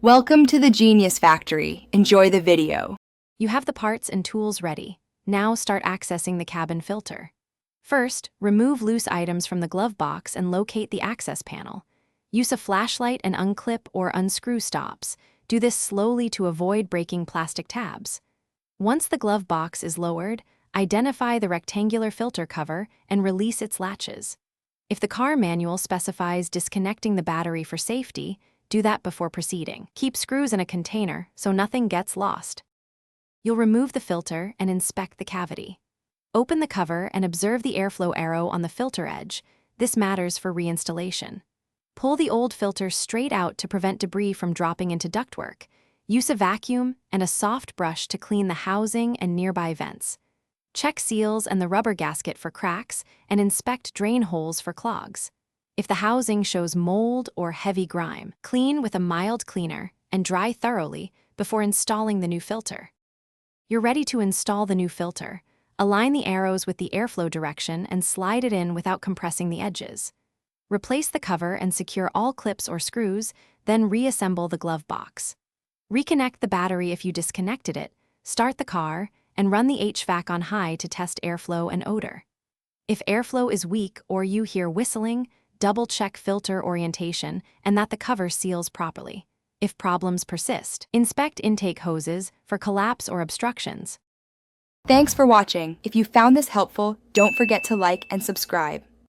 Welcome to the Genius Factory. Enjoy the video. You have the parts and tools ready. Now start accessing the cabin filter. First, remove loose items from the glove box and locate the access panel. Use a flashlight and unclip or unscrew stops. Do this slowly to avoid breaking plastic tabs. Once the glove box is lowered, identify the rectangular filter cover and release its latches. If the car manual specifies disconnecting the battery for safety, do that before proceeding. Keep screws in a container so nothing gets lost. You'll remove the filter and inspect the cavity. Open the cover and observe the airflow arrow on the filter edge. This matters for reinstallation. Pull the old filter straight out to prevent debris from dropping into ductwork. Use a vacuum and a soft brush to clean the housing and nearby vents. Check seals and the rubber gasket for cracks and inspect drain holes for clogs. If the housing shows mold or heavy grime, clean with a mild cleaner and dry thoroughly before installing the new filter. You're ready to install the new filter. Align the arrows with the airflow direction and slide it in without compressing the edges. Replace the cover and secure all clips or screws, then reassemble the glove box. Reconnect the battery if you disconnected it, start the car, and run the HVAC on high to test airflow and odor. If airflow is weak or you hear whistling, double-check filter orientation and that the cover seals properly. If problems persist, inspect intake hoses for collapse or obstructions. Thanks for watching. If you found this helpful, don't forget to like and subscribe.